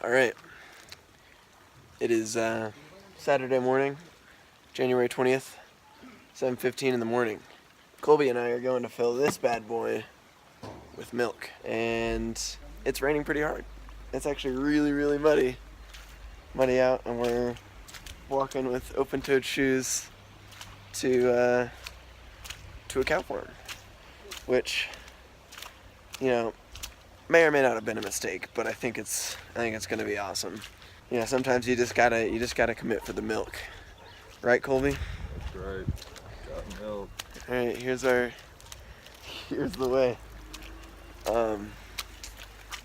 All right. It is Saturday morning, January 20th, 7:15 in the morning. Colby and I are going to fill this bad boy with milk, and it's raining pretty hard. It's actually really, really muddy out, and we're walking with open-toed shoes to a cow farm, which, you know, may or may not have been a mistake, but I think it's going to be awesome. You know, sometimes you just gotta commit for the milk, right, Colby? That's right. Got milk. All right, here's the way. A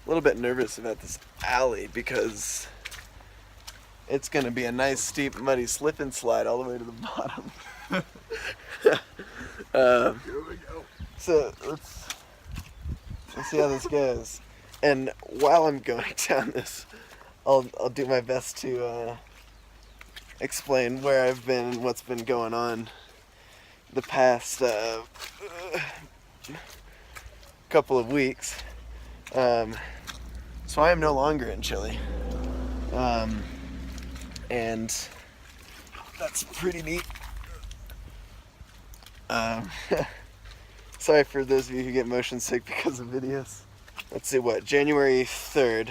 little bit nervous about this alley because it's gonna be a nice steep, muddy slip and slide all the way to the bottom. Here we go. So let's see how this goes. And while I'm going down this, I'll do my best to explain where I've been and what's been going on the past couple of weeks. So I am no longer in Chile, and that's pretty neat. Sorry for those of you who get motion sick because of videos. Let's see, January 3rd,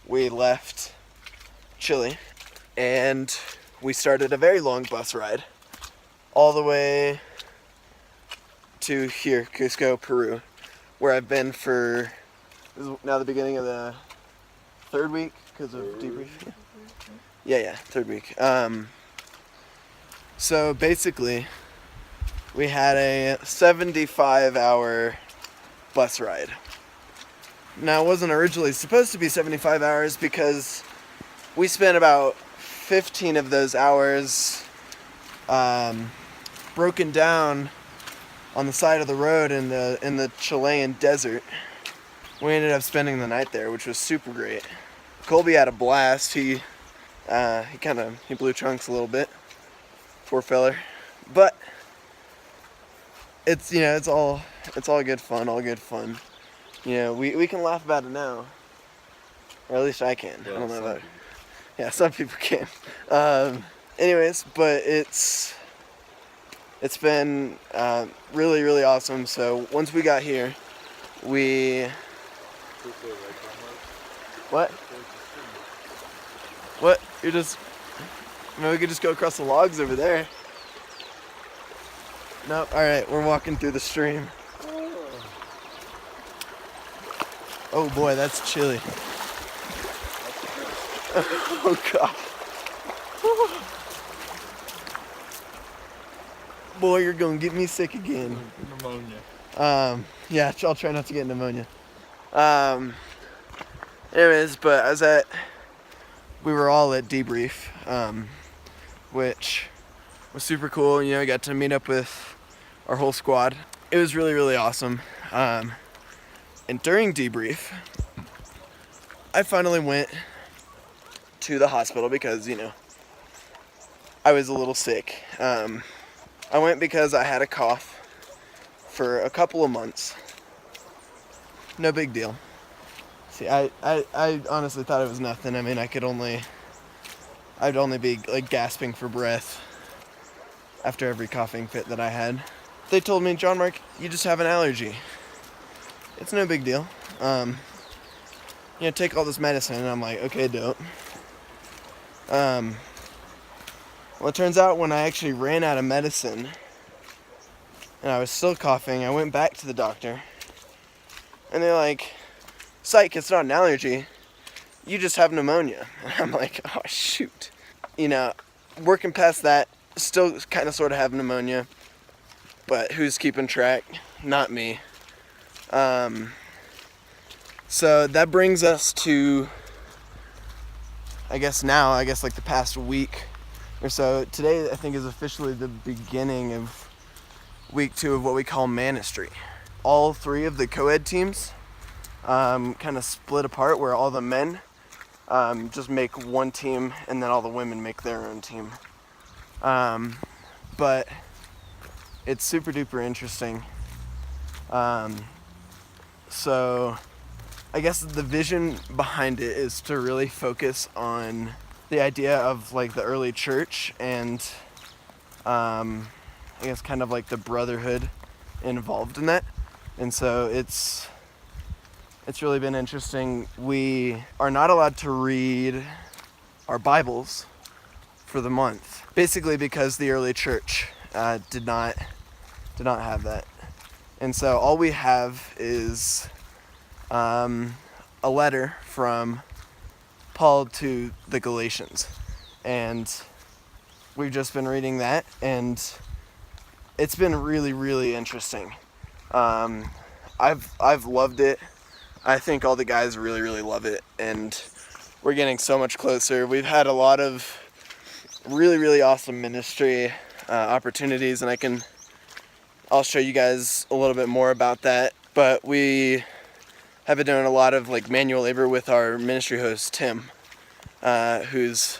we left Chile, and we started a very long bus ride all the way to here, Cusco, Peru, where I've been for, this is now the beginning of the third week because of debrief. Yeah, third week. So basically, we had a 75-hour bus ride. Now, it wasn't originally supposed to be 75 hours because we spent about 15 of those hours broken down on the side of the road in the Chilean desert. We ended up spending the night there, which was super great. Colby had a blast. He blew chunks a little bit. Poor feller. But it's all good fun. You know, we can laugh about it now. Or at least I can. Yeah, I don't know about it. Yeah, some people can. Anyways, but it's been really, really awesome. So once we got here, we... What? What? You're just... we could just go across the logs over there. Nope. Alright, we're walking through the stream. Oh boy, that's chilly. Oh god. Boy, you're gonna get me sick again. Pneumonia. Yeah, I'll try not to get pneumonia. Anyways, but we were all at debrief, which was super cool. You know, I got to meet up with our whole squad. It was really, really awesome. And during debrief, I finally went to the hospital because, you know, I was a little sick. I went because I had a cough for a couple of months. No big deal. See, I honestly thought it was nothing. I mean, I'd only be like gasping for breath after every coughing fit that I had. They told me, John Mark, you just have an allergy. It's no big deal. You know, take all this medicine. And I'm like, okay, dope. Well, it turns out when I actually ran out of medicine and I was still coughing, I went back to the doctor. And they're like, psych, it's not an allergy. You just have pneumonia. And I'm like, oh, shoot. You know, working past that, still kind of sort of have pneumonia. But who's keeping track? Not me. So that brings us to, I guess like the past week or so. Today, I think, is officially the beginning of week 2 of what we call Manistry. All 3 of the co-ed teams kind of split apart, where all the men just make one team and then all the women make their own team. But it's super duper interesting. So I guess the vision behind it is to really focus on the idea of like the early church and I guess kind of like the brotherhood involved in that. And so it's really been interesting. We are not allowed to read our Bibles for the month, basically because the early church did not have that. And so all we have is a letter from Paul to the Galatians, and we've just been reading that, and it's been really, really interesting. I've loved it. I think all the guys really, really love it, and we're getting so much closer. We've had a lot of really, really awesome ministry opportunities, and I'll show you guys a little bit more about that. But we have been doing a lot of like manual labor with our ministry host Tim, who's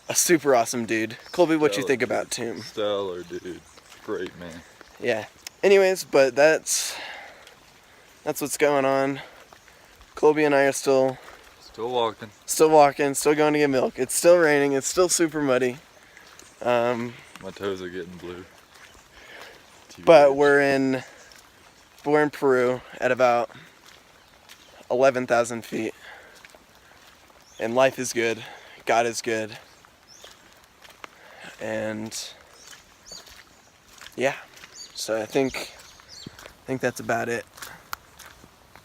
a super awesome dude. Colby, what you think about Tim? Stellar dude, great man. Yeah. Anyways, but that's what's going on. Colby and I are still walking, still going to get milk. It's still raining. It's still super muddy. My toes are getting blue. But we're in Peru at about 11,000 feet, and life is good. God is good, and yeah. So I think that's about it.